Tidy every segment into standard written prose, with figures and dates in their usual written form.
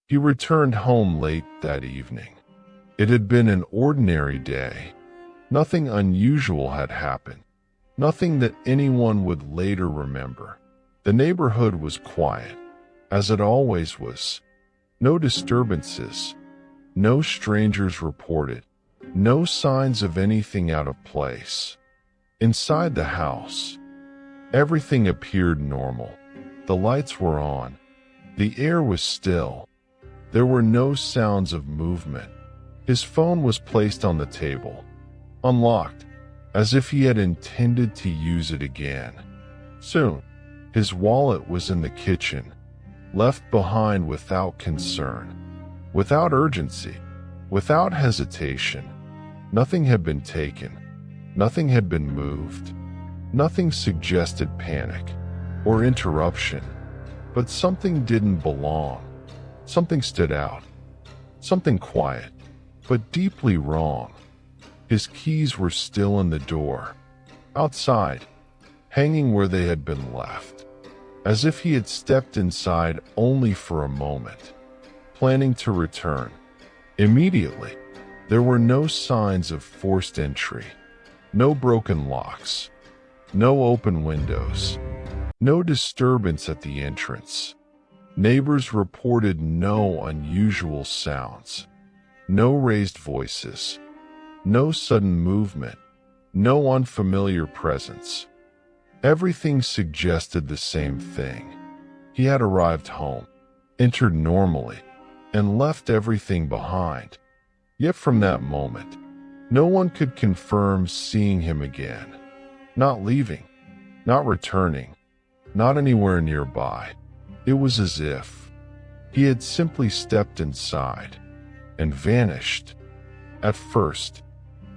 He returned home late that evening. It had been an ordinary day. Nothing unusual had happened. Nothing that anyone would later remember. The neighborhood was quiet, as it always was. No disturbances. No strangers reported. No signs of anything out of place. Inside the house, everything appeared normal. The lights were on. The air was still. There were no sounds of movement. His phone was placed on the table, unlocked, as if he had intended to use it again. Soon, his wallet was in the kitchen, left behind without concern, without urgency, without hesitation. Nothing had been taken. Nothing had been moved. Nothing suggested panic or interruption. But something didn't belong. Something stood out. Something quiet, but deeply wrong. His keys were still in the door, outside, hanging where they had been left, as if he had stepped inside only for a moment, planning to return. Immediately, there were no signs of forced entry, no broken locks, no open windows, no disturbance at the entrance. Neighbors reported no unusual sounds, no raised voices, no sudden movement, no unfamiliar presence. Everything suggested the same thing. He had arrived home, entered normally, and left everything behind. Yet from that moment, no one could confirm seeing him again. Not leaving, not returning, not anywhere nearby. It was as if he had simply stepped inside and vanished. At first,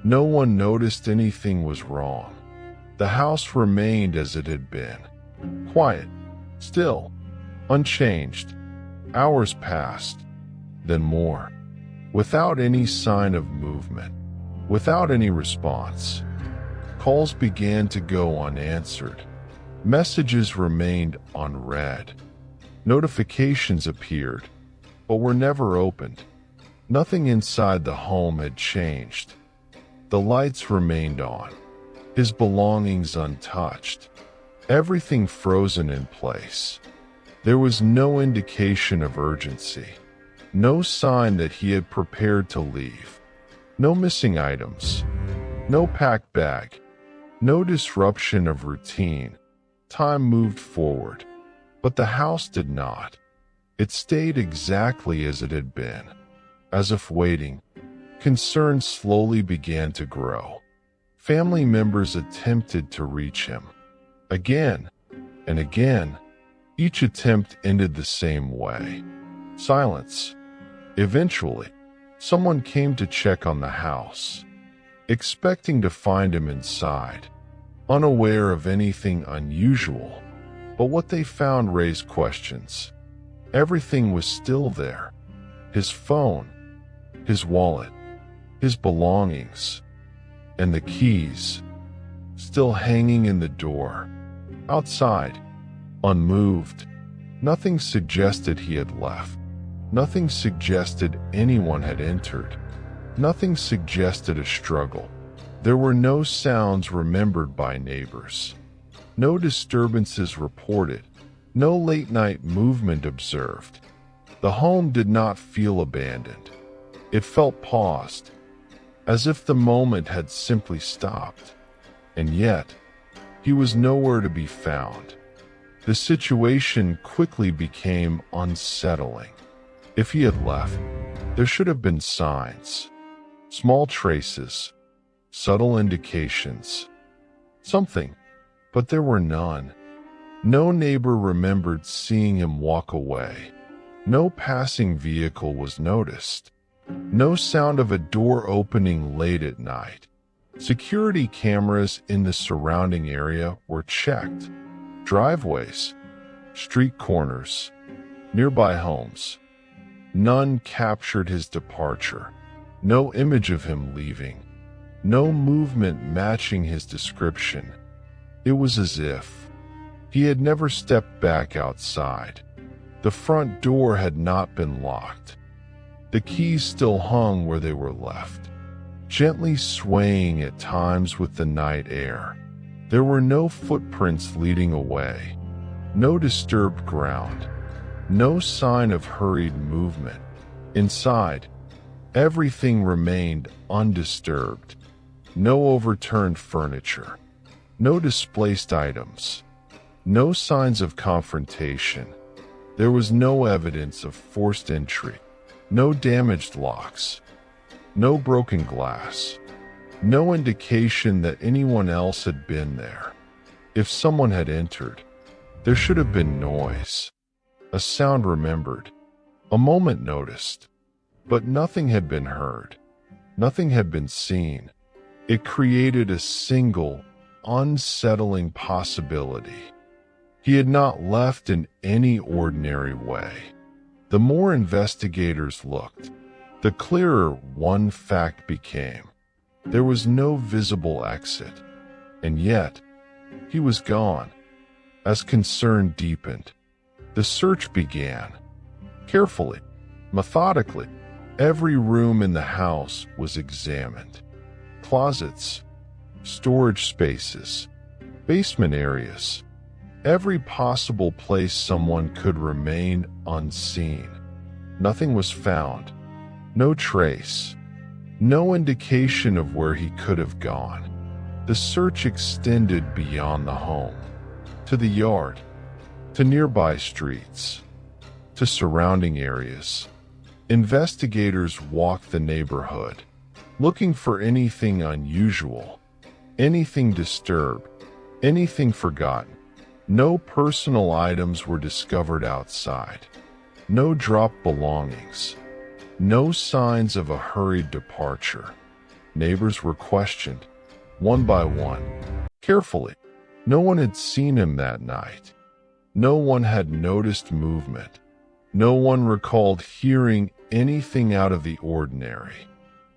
no one noticed anything was wrong. The house remained as it had been, quiet, still, unchanged. Hours passed, then more, without any sign of movement, without any response. Calls began to go unanswered. Messages remained unread. Notifications appeared, but were never opened. Nothing inside the home had changed. The lights remained on, his belongings untouched, everything frozen in place. There was no indication of urgency, no sign that he had prepared to leave, no missing items, no packed bag, no disruption of routine. Time moved forward, but the house did not. It stayed exactly as it had been. As if waiting, concern slowly began to grow. Family members attempted to reach him. Again and again, each attempt ended the same way. Silence. Eventually, someone came to check on the house, expecting to find him inside, unaware of anything unusual. But what they found raised questions. Everything was still there. His phone, his wallet, his belongings, and the keys, still hanging in the door. Outside, unmoved. Nothing suggested he had left. Nothing suggested anyone had entered. Nothing suggested a struggle. There were no sounds remembered by neighbors. No disturbances reported. No late-night movement observed. The home did not feel abandoned. It felt paused, as if the moment had simply stopped. And yet, he was nowhere to be found. The situation quickly became unsettling. If he had left, there should have been signs. Small traces, subtle indications. Something, but there were none. No neighbor remembered seeing him walk away. No passing vehicle was noticed. No sound of a door opening late at night. Security cameras in the surrounding area were checked. Driveways, street corners, nearby homes. None captured his departure. No image of him leaving. No movement matching his description. It was as if he had never stepped back outside. The front door had not been locked. The keys still hung where they were left, gently swaying at times with the night air. There were no footprints leading away, no disturbed ground, no sign of hurried movement. Inside, everything remained undisturbed. No overturned furniture, no displaced items, no signs of confrontation. There was no evidence of forced entry, no damaged locks, no broken glass, no indication that anyone else had been there. If someone had entered, there should have been noise, a sound remembered, a moment noticed, but nothing had been heard, nothing had been seen. It created a single, unsettling possibility. He had not left in any ordinary way. The more investigators looked, the clearer one fact became. There was no visible exit, and yet he was gone. As concern deepened, the search began. Carefully, methodically, every room in the house was examined. Closets, storage spaces, basement areas, every possible place someone could remain unseen. Nothing was found, no trace, no indication of where he could have gone. The search extended beyond the home, to the yard, to nearby streets, to surrounding areas. Investigators walked the neighborhood, looking for anything unusual, anything disturbed, anything forgotten. No personal items were discovered outside, no dropped belongings, no signs of a hurried departure. Neighbors were questioned, one by one, carefully. No one had seen him that night. No one had noticed movement. No one recalled hearing anything out of the ordinary.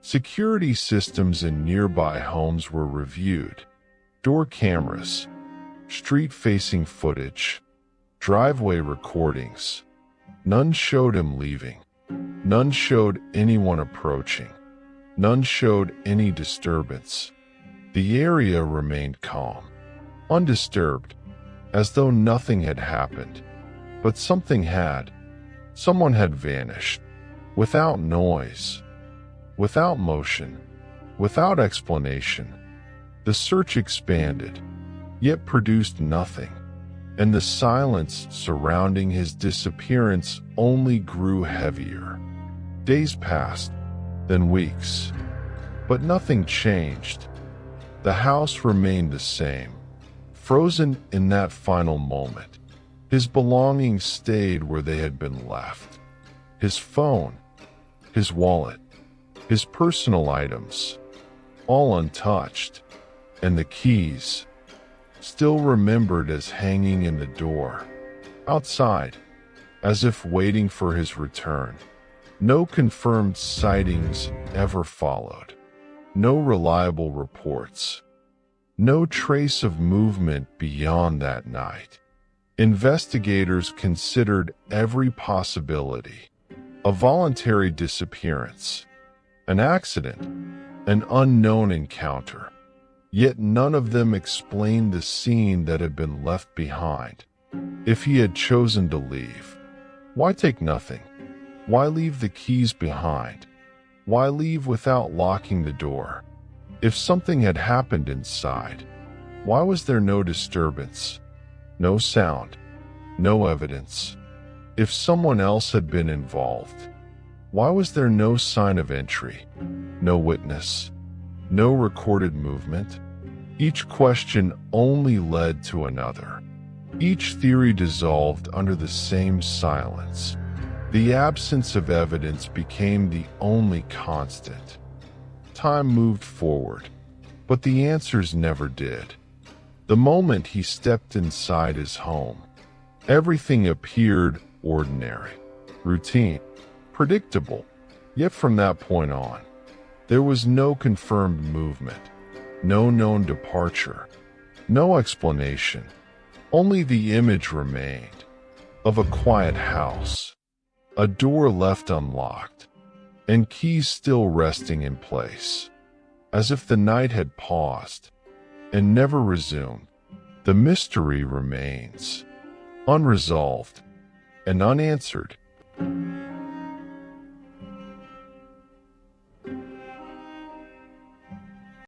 Security systems in nearby homes were reviewed. Door cameras, street-facing footage, driveway recordings. None showed him leaving. None showed anyone approaching. None showed any disturbance. The area remained calm, undisturbed, as though nothing had happened. But something had. Someone had vanished, without noise, without motion, without explanation. The search expanded, yet produced nothing, and the silence surrounding his disappearance only grew heavier. Days passed, then weeks, but nothing changed. The house remained the same, frozen in that final moment. His belongings stayed where they had been left. His phone, his wallet, his personal items, all untouched, and the keys, still remembered as hanging in the door. Outside, as if waiting for his return. No confirmed sightings ever followed. No reliable reports. No trace of movement beyond that night. Investigators considered every possibility. A voluntary disappearance, an accident, an unknown encounter. Yet none of them explained the scene that had been left behind. If he had chosen to leave, why take nothing? Why leave the keys behind? Why leave without locking the door? If something had happened inside, why was there no disturbance? No sound, no evidence. If someone else had been involved, why was there no sign of entry, no witness, no recorded movement? Each question only led to another. Each theory dissolved under the same silence. The absence of evidence became the only constant. Time moved forward, but the answers never did. The moment he stepped inside his home, everything appeared ordinary, routine, predictable. Yet from that point on, there was no confirmed movement, no known departure, no explanation. Only the image remained. of a quiet house, a door left unlocked, and keys still resting in place, as if the night had paused and never resumed. The mystery remains unresolved and unanswered,